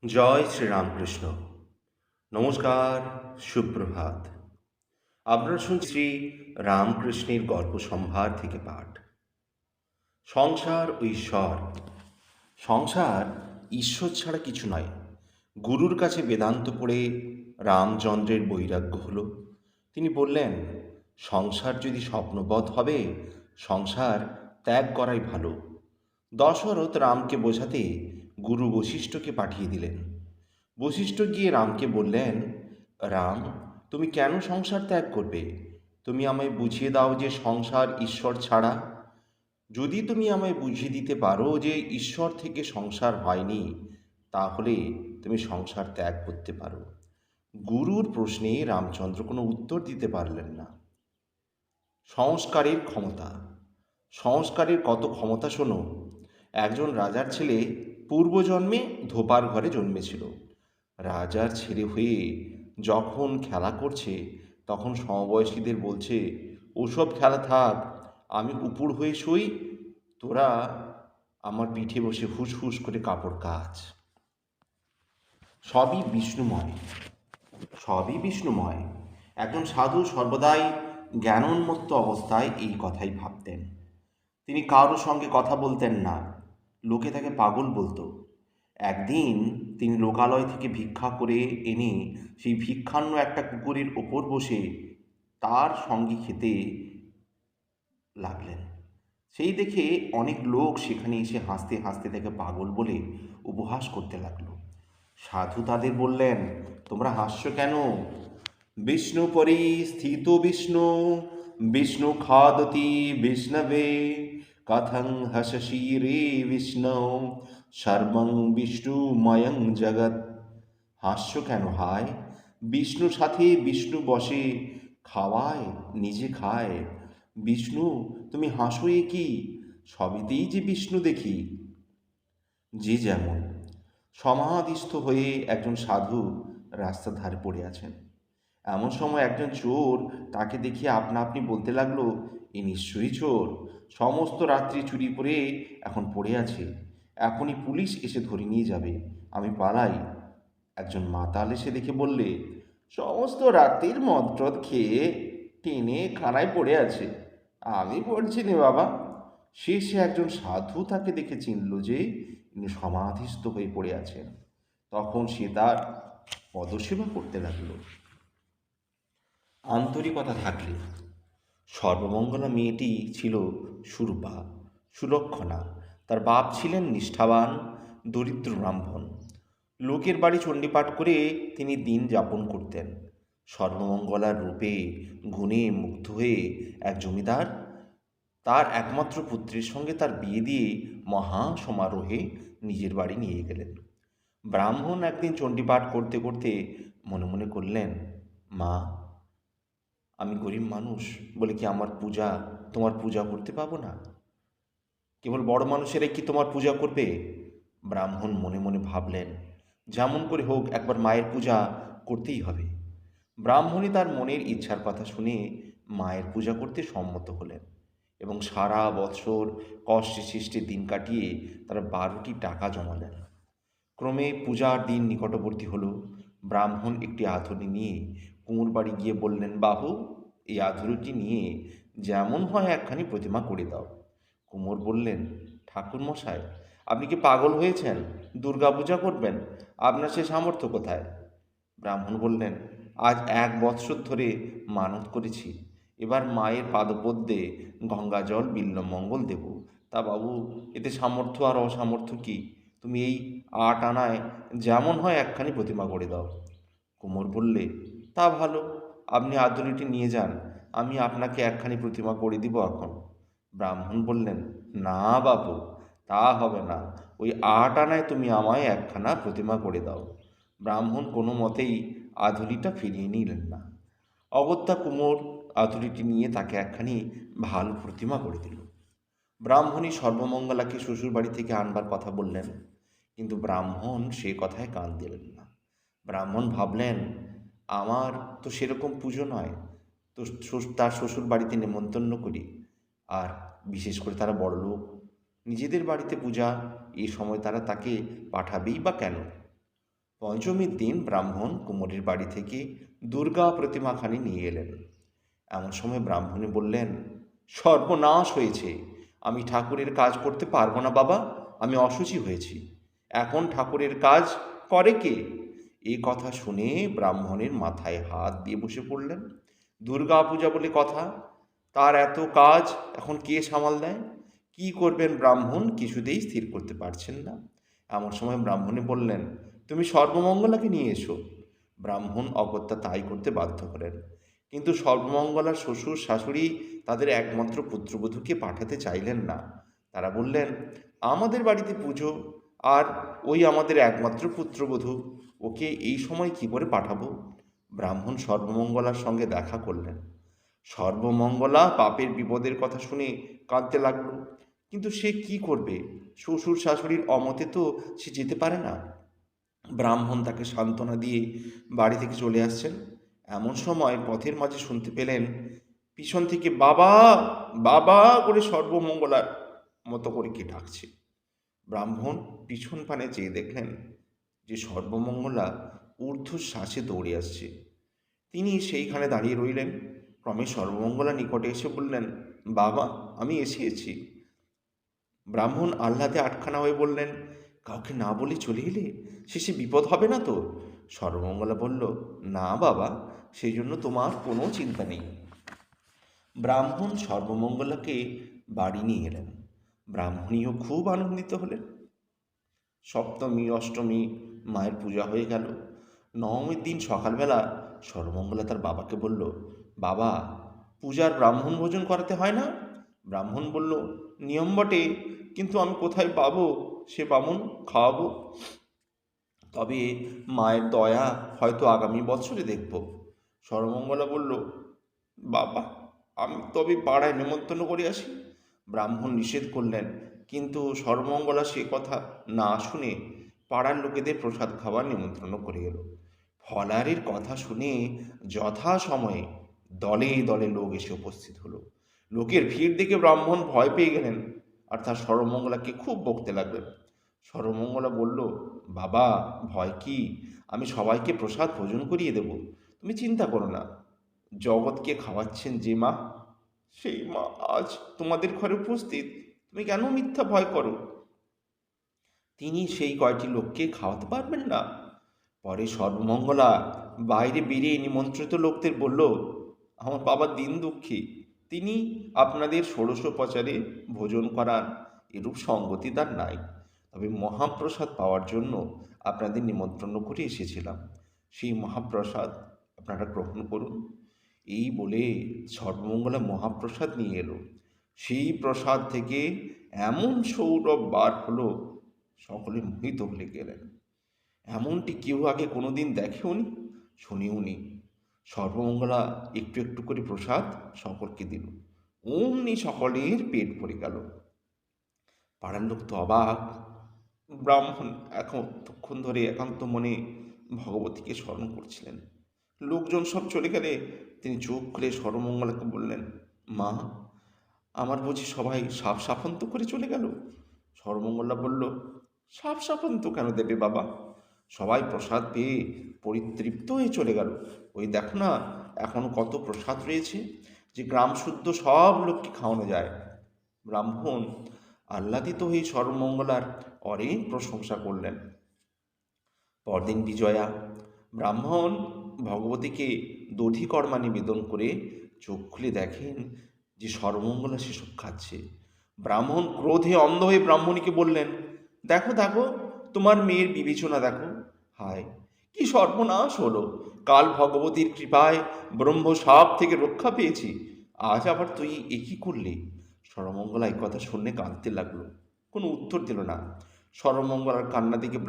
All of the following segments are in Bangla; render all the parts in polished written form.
জয় শ্রীরামকৃষ্ণ। নমস্কার, সুপ্রভাত। আপনারা শুনছি শ্রী রামকৃষ্ণের গল্প সম্ভার থেকে পাঠ। সংসার ও ঈশ্বর। সংসার ঈশ্বর ছাড়া কিছু নয়। গুরুর কাছে বেদান্ত পড়ে রামচন্দ্রের বৈরাগ্য হলো। তিনি বললেন, সংসার যদি স্বপ্নবৎ হবে, সংসার ত্যাগ করাই ভালো। দশরথ রামকে বোঝাতে গুরু বশিষ্ঠকে পাঠিয়ে দিলেন। বশিষ্ঠ গিয়ে রামকে বললেন, রাম, তুমি কেন সংসার ত্যাগ করবে? তুমি আমায় বুঝিয়ে দাও যে সংসার ঈশ্বর ছাড়া। যদি তুমি আমায় বুঝিয়ে দিতে পারো যে ঈশ্বর থেকে সংসার হয়নি, তাহলে তুমি সংসার ত্যাগ করতে পারো। গুরুর প্রশ্নে রামচন্দ্র কোনো উত্তর দিতে পারলেন না। সংস্কারের ক্ষমতা। সংস্কারের কত ক্ষমতা শোনো। একজন রাজার ছেলে পূর্বজন্মে ধোপার ঘরে জন্মেছিল। রাজার ছেলে হয়ে যখন খেলা করছে, তখন সমবয়সীদের বলছে, ওসব খেলা থাক, আমি উপুর হয়ে শুই, তোরা আমার পিঠে বসে হুস হুস করে কাপড় কাচ। সবই বিষ্ণুময়। সবই বিষ্ণুময়। একজন সাধু সর্বদাই জ্ঞানোন্মত্ত অবস্থায় এই কথাই ভাবতেন। তিনি কারো সঙ্গে কথা বলতেন না, লোকে তাকে পাগল বলতো। একদিন তিনি লোকালয় থেকে ভিক্ষা করে এনে সেই ভিক্ষান্ন একটা কুকুরের ওপর বসে তার সঙ্গে খেতে লাগলেন। সেই দেখে অনেক লোক সেখানে এসে হাসতে হাসতে তাকে পাগল বলে উপহাস করতে লাগলো। সাধু তাদের বললেন, তোমরা হাসছো কেন? বিষ্ণু পরি স্থিত বিষ্ণু, বিষ্ণু খাদতি বিষ্ণবে, কথং হাসসি রে বিষ্ণু, সর্বং বিষ্ণুময়ং জগৎ। হাস্য কেন হায়? বিষ্ণুর সাথে বিষ্ণু বসে, খাওয়ায়, নিজে খায়। বিষ্ণু, তুমি হাসো এ কি? সবেতেই যে বিষ্ণু দেখি। যে যেমন। সমাধিস্থ হয়ে একজন সাধু রাস্তার ধারে পড়ে আছেন। এমন সময় একজন চোর তাকে দেখিয়ে আপনা আপনি বলতে লাগলো, এ নিশ্চয়ই চোর, সমস্ত রাত্রি চুরি করে এখন পড়ে আছে, এখনই পুলিশ এসে ধরে নিয়ে যাবে, আমি পালাই। একজন মাতাল এসে দেখে বললে, সমস্ত রাত্রির মদ টদ খেয়ে টেনে খানায় পড়ে আছে, আমি পড়ছি নে বাবা। শেষে একজন সাধু তাকে দেখে চিনল যে ইনি সমাধিস্থ হয়ে পড়ে আছেন। তখন সে তার পদসেবা করতে লাগলো। আন্তরিকতা থাকলে। সর্বমঙ্গলা মেয়েটি ছিল সুরূপা, সুলক্ষণা। তার বাপ ছিলেন নিষ্ঠাবান দরিদ্র ব্রাহ্মণ। লোকের বাড়ি চণ্ডীপাঠ করে তিনি দিন যাপন করতেন। সর্বমঙ্গলার রূপে গুণে মুগ্ধ হয়ে এক জমিদার তার একমাত্র পুত্রের সঙ্গে তার বিয়ে দিয়ে মহা সমারোহে নিজের বাড়ি নিয়ে গেলেন। ব্রাহ্মণ একদিন চণ্ডীপাঠ করতে করতে মনে মনে করলেন, মা, আমি গরিব মানুষ বলে কি আমার পূজা তোমার পূজা করতে পাবো না? কেবল বড় মানুষেরাই কি তোমার পূজা করবে? ব্রাহ্মণ মনে মনে ভাবলেন, যেমন করে হোক একবার মায়ের পূজা করতেই হবে। ব্রাহ্মণই তার মনের ইচ্ছার কথা শুনে মায়ের পূজা করতে সম্মত হলেন এবং সারা বছর কষ্টে সৃষ্টে দিন কাটিয়ে তারা 12টি টাকা জমালেন। ক্রমে পূজার দিন নিকটবর্তী হলো। ব্রাহ্মণ একটি আধুনি নিয়ে কুমোর বাড়ি গিয়ে বললেন, বাবু, এই আধুনিটি নিয়ে যেমন হয় একখানি প্রতিমা করে দাও। কুমোর বললেন, ঠাকুর মশাই, আপনি কি পাগল হয়েছেন? দুর্গা পূজা করবেন? আপনার সে সামর্থ্য কোথায়? ব্রাহ্মণ বললেন, আজ 1 বৎসর ধরে মানত করেছি, এবার মায়ের পাদপদ্মে গঙ্গাজল বিল্বমঙ্গল দেব। তা বাবু, এতে সামর্থ্য আর অসামর্থ্য কি? তুমি এই 8 আনায় যেমন হয় একখানি প্রতিমা করে দাও। কুমোর বললে, তা ভালো, আপনি আদুলিটি নিয়ে যান, আমি আপনাকে একখানি প্রতিমা করে দিব এখন। ব্রাহ্মণ বললেন, না বাবু, তা হবে না, ওই 8 আনায় তুমি আমায় একখানা প্রতিমা করে দাও। ব্রাহ্মণ কোনো মতেই আধুলিটা ফিরিয়ে নিলেন না। অগত্যা কুমোর আধুলিটি নিয়ে তাকে একখানি ভালো প্রতিমা করে দিল। ব্রাহ্মণী সর্বমঙ্গলাকে শ্বশুরবাড়ি থেকে আনবার কথা বললেন, কিন্তু ব্রাহ্মণ সে কথায় কান দিলেন না। ব্রাহ্মণ ভাবলেন, আমার তো সেরকম পুজো নয়, তো তার শ্বশুর বাড়িতে নেমন্তন্ন করি, আর বিশেষ করে তারা বড়লোক, নিজেদের বাড়িতে পূজা, এই সময় তারা তাকে পাঠাবেই বা কেন? পঞ্চমীর দিন ব্রাহ্মণ কুমোরের বাড়ি থেকে দুর্গা প্রতিমাখানি নিয়ে এলেন। এমন সময় ব্রাহ্মণী বললেন, সর্বনাশ হয়েছে, আমি ঠাকুরের কাজ করতে পারবো না বাবা, আমি অশুচি হয়েছি, এখন ঠাকুরের কাজ করে কে? এই কথা শুনে ব্রাহ্মণের মাথায় হাত দিয়ে বসে পড়লেন। দুর্গা পূজা বলে কথা, তার এত কাজ এখন কে সামাল দেয়? কি করবেন ব্রাহ্মণ কিছুতেই স্থির করতে পারছেন না। এমন সময় ব্রাহ্মণী বললেন, তুমি সর্বমঙ্গলাকে নিয়ে এসো। ব্রাহ্মণ অগত্যা তাই করতে বাধ্য করেন। কিন্তু সর্বমঙ্গলার শ্বশুর শাশুড়ি তাদের একমাত্র পুত্রবধূকে পাঠাতে চাইলেন না। তারা বললেন, আমাদের বাড়িতে পুজো, আর ওই আমাদের একমাত্র পুত্রবধূ, ওকে এই সময় কি করে পাঠাবো? ব্রাহ্মণ সর্বমঙ্গলার সঙ্গে দেখা করলেন। সর্বমঙ্গলা পাপের বিপদের কথা শুনে কাঁদতে লাগলো। কিন্তু সে কি করবে? শ্বশুর শাশুড়ির অমতে তো সে যেতে পারে না। ব্রাহ্মণ তাকে সান্ত্বনা দিয়ে বাড়ি থেকে চলে আসছেন। এমন সময় পথের মাঝে শুনতে পেলেন পিছন থেকে বাবা বাবা করে সর্বমঙ্গলার মতো করে কে ডাকছে। ব্রাহ্মণ পিছন পানে চেয়ে দেখলেন যে সর্বমঙ্গলা ঊর্ধ্বশ্বাসে দৌড়ে আসছে। তিনি সেইখানে দাঁড়িয়ে রইলেন। ক্রমে সর্বমঙ্গলা নিকটে এসে বললেন, বাবা, আমি এসেছি। ব্রাহ্মণ আহ্লাদে আটখানা হয়ে বললেন, কাউকে না বলে চলে এলে? শেষে বিপদ হবে না তো? সর্বমঙ্গলা বলল, না বাবা, সেই জন্য তোমার কোনো চিন্তা নেই। ব্রাহ্মণ সর্বমঙ্গলাকে বাড়ি নিয়ে এলেন। ব্রাহ্মণীও খুব আনন্দিত হলেন। সপ্তমী অষ্টমী মায়ের পূজা হয়ে গেল। নবমীর দিন সকালবেলা সর্বমঙ্গলা তার বাবাকে বলল, বাবা, পূজার ব্রাহ্মণ ভোজন করাতে হয় না? ব্রাহ্মণ বলল, নিয়ম বটে, কিন্তু আমি কোথায় পাবো সে বামুন খাওয়াবো? তবে মায়ের দয়া হয়তো আগামী বছরে দেখব। সর্বমঙ্গলা বলল, বাবা, আমি তবে পাড়ায় নেমন্তন্ন করে আসি। ব্রাহ্মণ নিষেধ করলেন, কিন্তু সর্বমঙ্গলা সে কথা না শুনে পাড়ার লোকেদের প্রসাদ খাওয়ার নিমন্ত্রণ করে এল। ফলারের কথা শুনে যথাসময়ে দলে দলে লোক এসে উপস্থিত হলো। লোকের ভিড় দেখে ব্রাহ্মণ ভয় পেয়ে গেলেন আর তার সর্বমঙ্গলাকে খুব বকতে লাগলেন। সর্বমঙ্গলা বলল, বাবা, ভয় কি? আমি সবাইকে প্রসাদ ভোজন করিয়ে দেব, তুমি চিন্তা করো না। জগৎকে খাওয়াচ্ছেন যে মা, সেই মা আজ তোমাদের ঘরে উপস্থিত, তুমি কেন মিথ্যা ভয় করো? তিনি সেই কয়টি লোককে খাওয়াতে পারবেন না? পরে সর্বমঙ্গলা বাইরে বেরিয়ে নিমন্ত্রিত লোকদের বলল, আমার বাবা দিন দুঃখী, তিনি আপনাদের ষোড়শোপচারে ভোজন করান, এরূপ সঙ্গতি তার নাই। তবে মহাপ্রসাদ পাওয়ার জন্য আপনাদের নিমন্ত্রণ করে এসেছিলাম, সেই মহাপ্রসাদ আপনারা গ্রহণ করুন। এই বলে সর্বমঙ্গলা মহাপ্রসাদ নিয়ে এলো। সেই প্রসাদ থেকে এমন সৌরভ বার হলো, সকলে মোহিত হয়ে গেলেন। এমনটি কেউ আগে কোনোদিন দেখেওনি, শুনেওনি। সর্বমঙ্গলা একটু একটু করে প্রসাদ সকলকে দিল। অমনি সকলের পেট ভরে গেল। পাড়ার লোক তো অবাক। ব্রাহ্মণ এতক্ষণ ধরে একান্ত মনে ভগবতীকে স্মরণ করছিলেন। লোকজন সব চলে গেলে তিনি চোখ খুলে সর্বমঙ্গলাকে বললেন, মা, আমার বুঝি সবাই সাপ সাপন্ত করে চলে গেল? সর্বমঙ্গলা বলল, সাপ সাপন্ত কেন দেবে বাবা? সবাই প্রসাদ পেয়ে পরিতৃপ্ত হয়ে চলে গেল। ওই দেখো না, এখনো কত প্রসাদ রয়েছে, যে গ্রাম শুদ্ধ সব লোককে খাওয়ানো যায়। ব্রাহ্মণ আহ্লাদিত হয়ে সর্বমঙ্গলার অনেক প্রশংসা করলেন। পরদিন বিজয়া। ব্রাহ্মণ ভগবতীকে দধিকর্মা নিবেদন করে চোখ খুলে দেখেন যে সর্বমঙ্গলা সেসব খাচ্ছে। ব্রাহ্মণ ক্রোধে অন্ধ হয়ে ব্রাহ্মণীকে বললেন, দেখো দেখো, তোমার মেয়ের বিবেচনা দেখো। হায়, কি সর্বনাশ হলো! কাল ভগবতীর কৃপায় ব্রহ্মসাপ থেকে রক্ষা পেয়েছি, আজ আবার তুই এ কি করলি? সর্বমঙ্গলা এই কথা শুনে কাঁদতে লাগলো। কোনো উত্তর দিল না। সর্বমঙ্গলার কান্না দেখে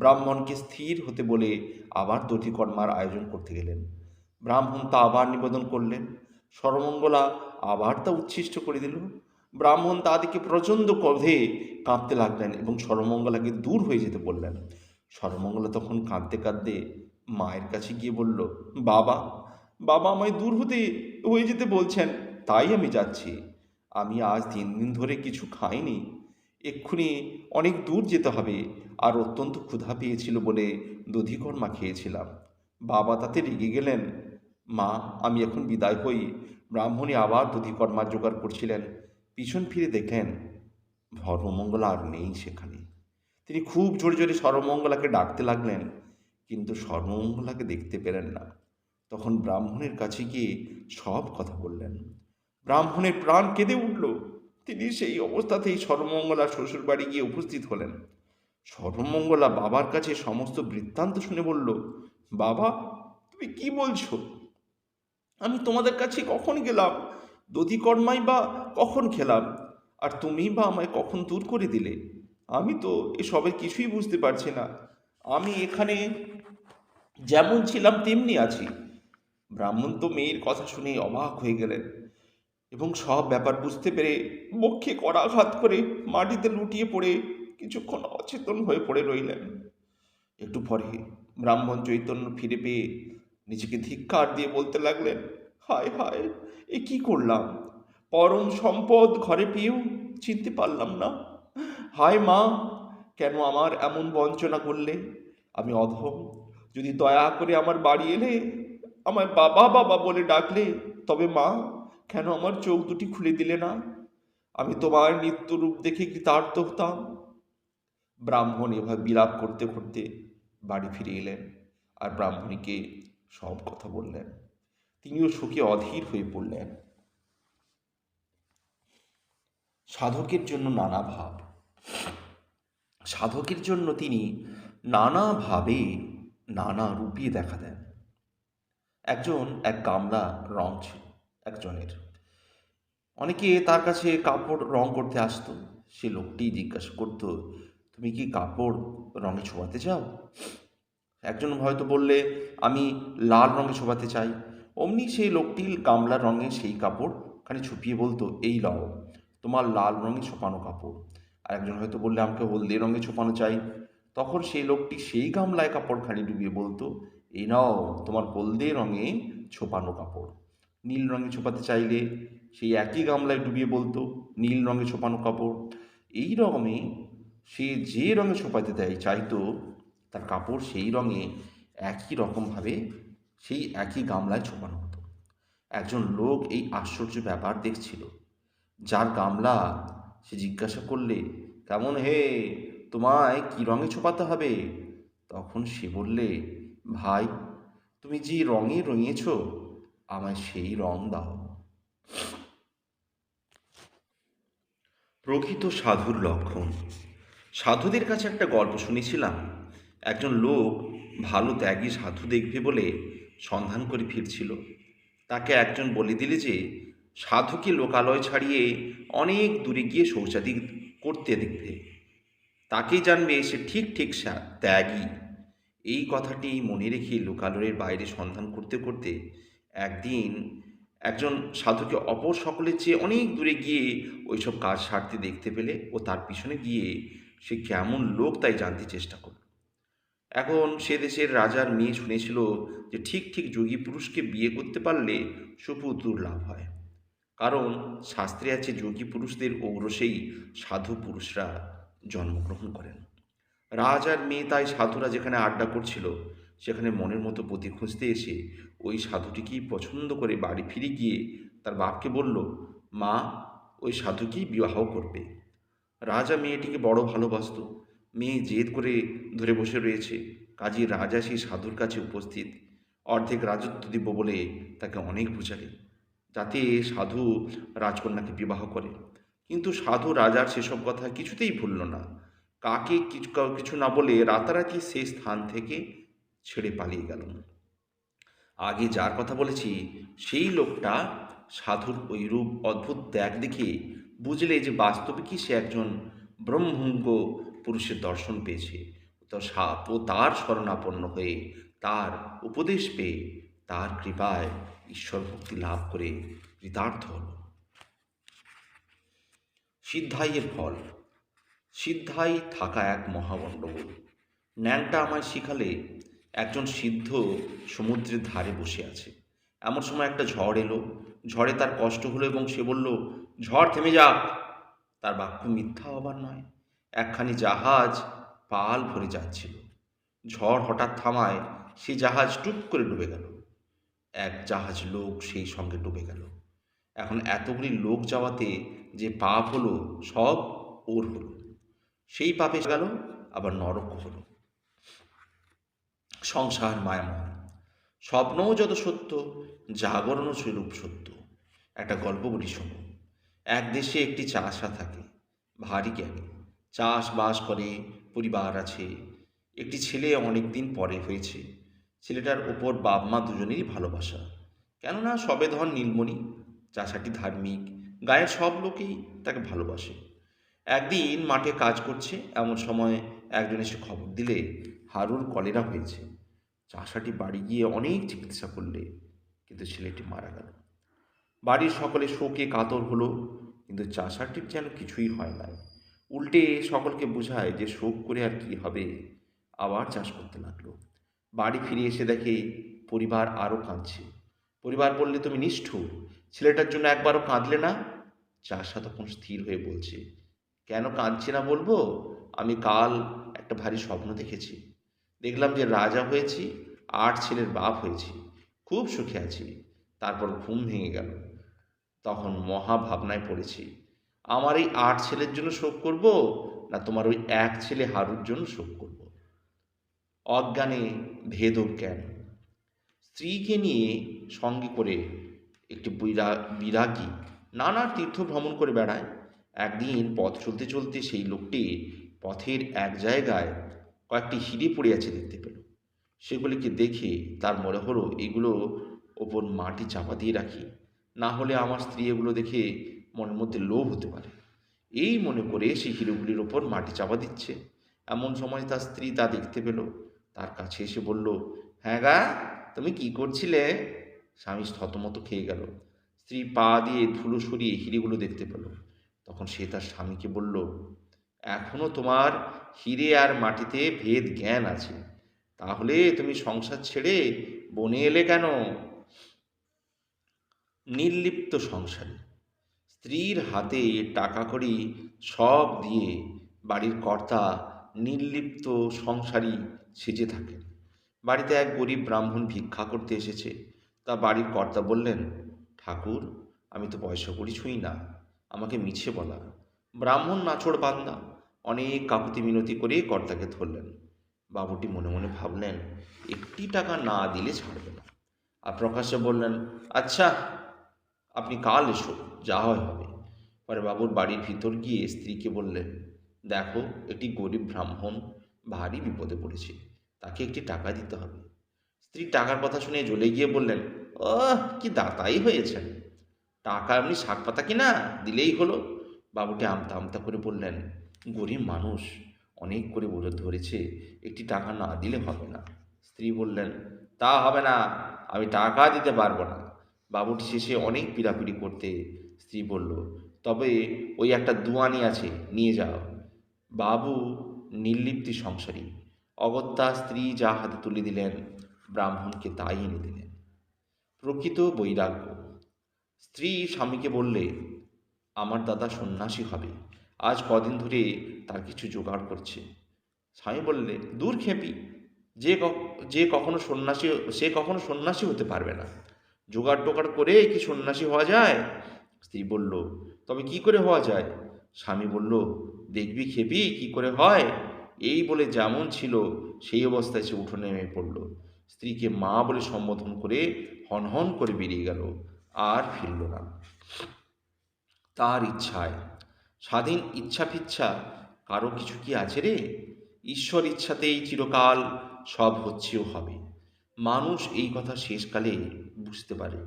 ব্রাহ্মণকে স্থির হতে বলে আবার দধিকর্মার আয়োজন করতে গেলেন। ব্রাহ্মণ তা আবার নিবেদন করলেন। সর্বমঙ্গলা আবার তা উচ্ছিষ্ট করে দিল। ব্রাহ্মণ তা দেখে প্রচণ্ড ক্রোধে কাঁদতে লাগলেন এবং সর্বমঙ্গলাকে দূর হয়ে যেতে বললেন। সর্বমঙ্গলা তখন কাঁদতে কাঁদতে মায়ের কাছে গিয়ে বলল, বাবা, বাবা, আমায় দূর হয়ে যেতে বলছেন, তাই আমি যাচ্ছি। আমি আজ 3 দিন ধরে কিছু খাইনি, এক্ষুনি অনেক দূর যেতে হবে, আর অত্যন্ত ক্ষুধা পেয়েছিল বলে দধিকর্মা খেয়েছিলাম। বাবা তাতে রেগে গেলেন। মা, আমি এখন বিদায় হই। ব্রাহ্মণী আবার দধিকর্মার জোগাড় করছিলেন। পিছন ফিরে দেখলেন সর্বমঙ্গলা আর নেই সেখানে। তিনি খুব জোরে জোরে সর্বমঙ্গলাকে ডাকতে লাগলেন, কিন্তু সর্বমঙ্গলাকে দেখতে পেলেন না। তখন ব্রাহ্মণের কাছে গিয়ে সব কথা বললেন। ব্রাহ্মণের প্রাণ কেঁদে উঠল। তিনি সেই অবস্থাতেই সর্বমঙ্গলার শ্বশুর বাড়ি গিয়ে উপস্থিত হলেন। সর্বমঙ্গলা বাবার কাছে সমস্ত বৃত্তান্ত শুনে বলল, বাবা, তুমি কি বলছো? আমি তোমাদের কাছে কখন গেলাম? দধিকর্মাই বা কখন খেলাম? আর তুমি বা আমায় কখন দূর করে দিলে? আমি তো এসবের কিছুই বুঝতে পারছি না। আমি এখানে যেমন ছিলাম তেমনি আছি। ব্রাহ্মণ তো মেয়ের কথা শুনে অবাক হয়ে গেলেন এবং সব ব্যাপার বুঝতে পেরে বক্ষে করাঘাত করে মাটিতে লুটিয়ে পড়ে কিছুক্ষণ অচেতন হয়ে পড়ে রইলেন। একটু পরে ব্রাহ্মণ চৈতন্য ফিরে পেয়ে নিজেকে ধিক্কার দিয়ে বলতে লাগলেন, হায় হায়, এ কি করলাম! পরম সম্পদ ঘরে পেয়েও চিনতে পারলাম না। হায় মা, কেন আমার এমন বঞ্চনা করলে? আমি অধম। যদি দয়া করে আমার বাড়ি এলে আমায় বাবা বাবা বলে ডাকলে, তবে মা, কেন আমার চোখ দুটি খুলে দিলে না? আমি তোমার নিত্য রূপ দেখে কৃতার্থ হতাম। ব্রাহ্মণ এভাবে বিলাপ করতে করতে বাড়ি ফিরে এলেন আর ব্রাহ্মণীকে সব কথা বললেন। তিনিও শোকে অধীর হয়ে পড়লেন। সাধকের জন্য নানা ভাব। সাধকের জন্য তিনি নানাভাবে নানা রূপে দেখা দেন। এক গামলা রং ছিল একজনের। অনেকে তার কাছে কাপড় রং করতে আসতো। সে লোকটি জিজ্ঞাসা করত, তুমি কি কাপড় রঙে ছোঁয়াতে চাও? একজন হয়তো বললে, আমি লাল রঙে ছোপাতে চাই। অমনি সেই লোকটি গামলার রঙে সেই কাপড় খানি ছুপিয়ে বলতো, এই লও তোমার লাল রঙে ছোপানো কাপড়। আর একজন হয়তো বললে, আমাকে হলদে রঙে ছোপানো চাই। তখন সেই লোকটি সেই গামলায় কাপড়খানি ডুবিয়ে বলতো, এই নাও তোমার হলদে রঙে ছোপানো কাপড়। নীল রঙে ছোপাতে চাইলে সেই একই গামলায় ডুবিয়ে বলতো, নীল রঙে ছোপানো কাপড়। এই রকমই সে যে রঙে ছোপাতে দেয় চাইতো তার কাপড় সেই রঙে একই রকমভাবে সেই একই গামলায় ছোপানো হতো। একজন লোক এই আশ্চর্য ব্যাপার দেখছিল। যার গামলা, সে জিজ্ঞাসা করলে, কেমন হে, তোমায় কি রঙে ছোপাতে হবে? তখন সে বললে, ভাই, তুমি যে রঙে রঙিয়েছ আমায় সেই রং দাও। প্রকৃত সাধুর লক্ষণ। সাধুদের কাছে একটা গল্প শুনেছিলাম। একজন লোক ভালো ত্যাগী সাধু দেখবে বলে সন্ধান করে ফিরছিল। তাকে একজন বলে দিলে যে সাধুকে লোকালয় ছাড়িয়ে অনেক দূরে গিয়ে শৌচাদি করতে দেখবে, তাকেই জানবে সে ঠিক ঠিক ত্যাগী। এই কথাটি মনে রেখে লোকালয়ের বাইরে সন্ধান করতে করতে একদিন একজন সাধুকে অপর সকলের চেয়ে অনেক দূরে গিয়ে ওইসব কাজ সারতে দেখতে পেলে ও তার পিছনে গিয়ে সে কেমন লোক তাই জানতে চেষ্টা করল। এখন সে দেশের রাজার মেয়ে শুনেছিল যে ঠিক ঠিক যোগী পুরুষকে বিয়ে করতে পারলে সুপুত্র লাভ হয়। কারণ শাস্ত্রে আছে যোগী পুরুষদের ঔরসেই সাধু পুরুষরা জন্মগ্রহণ করেন। রাজার মেয়ে তাই সাধুরা যেখানে আড্ডা করছিল সেখানে মনের মতো পতি খুঁজতে এসে ওই সাধুটিকেই পছন্দ করে বাড়ি ফিরে গিয়ে তার বাপকে বলল, মা, ওই সাধুকেই বিবাহ করবে। রাজা মেয়েটিকে বড় ভালোবাসত। মেয়ে জেদ করে ধরে বসে রয়েছে। কাজী রাজা সেই সাধুর কাছে উপস্থিত। অর্ধেক রাজত্ব দিব বলে তাকে অনেক বুঝালে যাতে সাধু রাজকন্যাকে বিবাহ করে। কিন্তু সাধু রাজার সেসব কথা কিছুতেই ভুলল না। কাকে কিছু না বলে রাতারাতি সেই স্থান থেকে ছেড়ে পালিয়ে গেল। আগে যার কথা বলেছি সেই লোকটা সাধুর ওই রূপ অদ্ভুত ত্যাগ দেখে বুঝলে যে বাস্তবে কি সে একজন ব্রহ্মজ্ঞ পুরুষের দর্শন পেয়েছে। তো ও তার শরণাপন্ন হয়ে তার উপদেশ পেয়ে তার কৃপায় ঈশ্বর ভক্তি লাভ করে কৃতার্থ হল। সিদ্ধাইয়ের ফল। সিদ্ধাই থাকা এক মহাগণ্ডগোল। ন্যাংটা আমায় শিখালে একজন সিদ্ধ সমুদ্রের ধারে বসে আছে। এমন সময় একটা ঝড় এলো। ঝড়ে তার কষ্ট হলো এবং সে বলল, ঝড় থেমে যাক। তার বাক্য মিথ্যা হবার নয়। একখানি জাহাজ পাল ভরে যাচ্ছিল। ঝড় হঠাৎ থামায় সেই জাহাজ টুপ করে ডুবে গেল। এক জাহাজ লোক সেই সঙ্গে ডুবে গেল। এখন এতগুলি লোক যাওয়াতে যে পাপ হলো সব ওর হলো। সেই পাপে গেল, আবার নরক হলো। সংসার মায়াময়। স্বপ্নও যত সত্য, জাগরণও সেরূপ সত্য। একটা গল্প বলি শোনো। এক দেশে একটি চাষা থাকে, ভারী জ্ঞানী। চাষবাস করে, পরিবার আছে। একটি ছেলে অনেক দিন পরে হয়েছে। ছেলেটার ওপর বাপ মা দুজনেরই ভালোবাসা, কেননা সবে ধন নীলমণি। চাষাটি ধার্মিক, গায়ের সব লোকেই তাকে ভালোবাসে। একদিন মাঠে কাজ করছে, এমন সময় একজন এসে খবর দিলে হারুর কলেরা হয়েছে। চাষাটি বাড়ি গিয়ে অনেক চিকিৎসা করলে, কিন্তু ছেলেটি মারা গেল। বাড়ির সকলে শোকে কাতর হলো, কিন্তু চাষাটির যেন কিছুই হয় নাই। উল্টে সকলকে বোঝায় যে শোক করে আর কি হবে, আবার চাষ করতে লাগলো। বাড়ি ফিরে এসে দেখে পরিবার আরও কাঁদছে। পরিবার বললে, তুমি নিষ্ঠুর, ছেলেটার জন্য একবারও কাঁদলে না? চাষা তখন স্থির হয়ে বলছে, কেন কাঁদছি না বলবো? আমি কাল একটা ভারী স্বপ্ন দেখেছি। দেখলাম যে রাজা হয়েছি, 8 ছেলের বাপ হয়েছি, খুব সুখে আছি। তারপর ঘুম ভেঙে গেল। তখন মহা ভাবনায় পড়েছি, আমার এই 8 ছেলের জন্য শোক করব, না তোমার ওই এক ছেলে হারুর জন্য শোক করব। অজ্ঞানে ভেদ জ্ঞান। স্ত্রীকে নিয়ে সঙ্গে করে একটি বিরাগী নানা তীর্থ ভ্রমণ করে বেড়ায়। একদিন পথ চলতে চলতে সেই লোকটি পথের এক জায়গায় কয়েকটি হিরে পড়ে আছে দেখতে পেল। সেগুলিকে দেখে তার মনে হলো, এগুলো ওপর মাটি চাপা দিয়ে রাখি, না হলে আমার স্ত্রী এগুলো দেখে মনের মধ্যে লোভ হতে পারে। এই মনে করে সেই হিরেগুলির ওপর মাটি চাপা দিচ্ছে। এমন সময় তার স্ত্রী তা দেখতে পেল। তার কাছে এসে বলল, হ্যাঁ গা, তুমি কি করছিলে? স্বামী থতমত খেয়ে গেল। স্ত্রী পা দিয়ে ধুলো সরিয়ে হিরেগুলো দেখতে পেল। তখন সে তার স্বামীকে বলল, এখনো তোমার হিরে আর মাটিতে ভেদ জ্ঞান আছে, তাহলে তুমি সংসার ছেড়ে বনে এলে কেন? নির্লিপ্ত সংসারী। স্ত্রীর হাতে টাকা কড়ি সব দিয়ে বাড়ির কর্তা নির্লিপ্ত সংসারী সেজে থাকেন। বাড়িতে এক গরিব ব্রাহ্মণ ভিক্ষা করতে এসেছে। তা বাড়ির কর্তা বললেন, ঠাকুর, আমি তো পয়সা কড়ি ছুঁই না, আমাকে মিছে বলা। ব্রাহ্মণ নাছোড় বান্দা অনেক কাকুতি মিনতি করে কর্তাকে ধরলেন। বাবুটি মনে মনে ভাবলেন, একটি টাকা না দিলে ছাড়বে না। আর প্রকাশ্যে বললেন, আচ্ছা, আপনি কাল এসো, যা হয় হবে। পরে বাবুর বাড়ির ভিতর গিয়ে স্ত্রীকে বললেন, দেখো, একটি গরিব ব্রাহ্মণ ভারী বিপদে পড়েছে, তাকে একটি টাকা দিতে হবে। স্ত্রী টাকার কথা শুনে জ্বলে গিয়ে বললেন, ও, কি দাতাই হয়েছেন, টাকা এমনি শাক পাতা কিনা দিলেই হলো। বাবুটি আমতা আমতা করে বললেন, গরিব মানুষ, অনেক করে বলে ধরেছে, একটি টাকা না দিলে হবে না। স্ত্রী বললেন, তা হবে না, আমি টাকা দিতে পারবো না। বাবুটি শেষে অনেক পিড়াপিড়ি করতে স্ত্রী বলল, তবে ওই একটা দুয়ানি আছে, নিয়ে যাও। বাবু নির্লিপ্তি সংসারী, অগত্যা স্ত্রী যা হাতে তুলে দিলেন, ব্রাহ্মণকে তাই এনে দিলেন। প্রকৃত বৈরাগ্য। স্ত্রী স্বামীকে বললে, আমার দাদা সন্ন্যাসী হবে, আজ কদিন ধরে তার কিছু জোগাড় করছে। স্বামী বললে, দূর খেপি, যে যে কখনো সন্ন্যাসী সে কখনো সন্ন্যাসী হতে পারবে না। জোগাড় টোগাড় করে কি সন্ন্যাসী হওয়া যায়? স্ত্রী বলল, তবে কি করে হওয়া যায়? স্বামী বলল, দেখবি খেপি কি করে হয়। এই বলে যেমন ছিল সেই অবস্থায় সে উঠোনে নেমে পড়ল। স্ত্রীকে মা বলে সম্বোধন করে হনহন করে বেরিয়ে গেল, আর ফিরল না। তার ইচ্ছায়। স্বাধীন ইচ্ছা ফিচ্ছা কারো কিছু কি আছে রে? ঈশ্বর ইচ্ছাতেই চিরকাল সব হচ্ছেও হবে। মানুষ এই কথা শেষকালে বুঝতে পারে।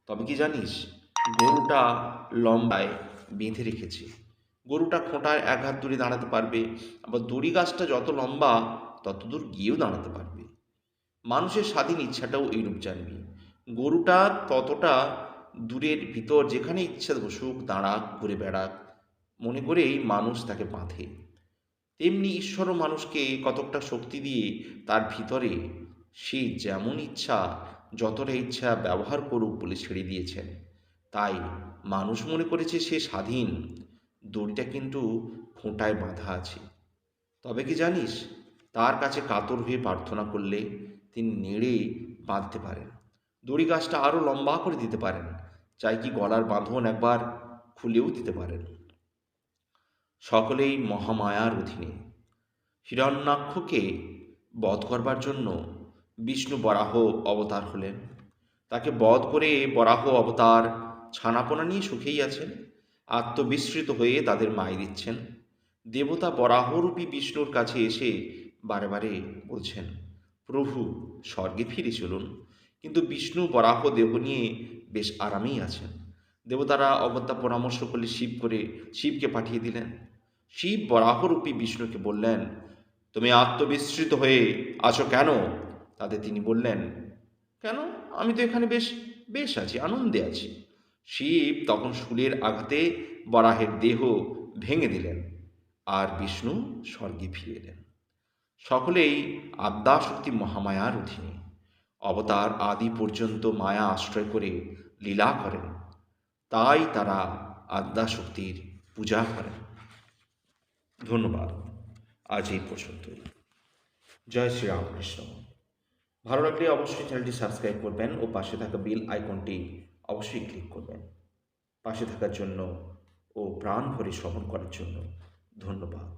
তবে কি জানিস, গরুটা লম্বায় বেঁধে রেখেছে। গরুটা খোঁটায় এক হাত দূরে দাঁড়াতে পারবে, আবার দড়ি গাছটা যত লম্বা তত দূর গিয়েও দাঁড়াতে পারবে। মানুষের স্বাধীন ইচ্ছাটাও এইরূপ জানবি। গরুটা ততটা দূরের ভিতর যেখানে ইচ্ছা বসুক, দাঁড়াক, ঘুরে বেড়াক, মনে করেই মানুষ তাকে বাঁধে। তেমনি ঈশ্বরও মানুষকে কতকটা শক্তি দিয়ে তার ভিতরে সে যেমন ইচ্ছা যতটা ইচ্ছা ব্যবহার করুক বলে ছেড়ে দিয়েছেন। তাই মানুষ মনে করেছে সে স্বাধীন। দড়িটা কিন্তু খোঁটায় বাঁধা আছে। তবে কি জানিস, তার কাছে কাতর হয়ে প্রার্থনা করলে তিনি নেড়ে বাঁধতে পারেন, দড়ি গাছটা আরও লম্বা করে দিতে পারেন, চাই কি গলার বাঁধন একবার খুলেও দিতে পারেন। সকলেই মহামায়ার অধীনে। হিরণ্যাক্ষকে বধ করবার জন্য বিষ্ণু বরাহ অবতার হলেন। তাকে বধ করে বরাহ অবতার ছানাপোনা নিয়ে সুখেই আছেন, আত্মবিস্মৃত হয়ে তাদের মাই দিচ্ছেন। দেবতা বরাহরূপী বিষ্ণুর কাছে এসে বারে বারে বলছেন, প্রভু স্বর্গে ফিরে চলুন। কিন্তু বিষ্ণু বরাহ দেহ নিয়ে বেশ আরামেই আছেন। দেবতারা অগত্যা পরামর্শ করলে শিবকে পাঠিয়ে দিলেন। শিব বরাহরূপী বিষ্ণুকে বললেন, তুমি আত্মবিস্মৃত হয়ে আছো কেন? তাতে তিনি বললেন, কেন, আমি তো এখানে বেশ বেশ আছি, আনন্দে আছি। শিব তখন শূলের আঘাতে বরাহের দেহ ভেঙে দিলেন, আর বিষ্ণু স্বর্গে ফিরে এলেন। সকলেই আদ্যাশক্তি মহামায়ার অধীনে। অবতার আদি পর্যন্ত মায়া আশ্রয় করে লীলা করেন, তাই তারা আদ্যাশক্তির পূজা করেন। ধন্যবাদ। আজ এই পর্যন্তই। জয় শ্রীরামকৃষ্ণ। ভালো লাগলে অবশ্যই চ্যানেলটি সাবস্ক্রাইব করবেন ও পাশে থাকা বেল আইকনটি অবশ্যই ক্লিক করবেন। পাশে থাকার জন্য ও প্রাণ ভরে শ্রবণ করার জন্য ধন্যবাদ।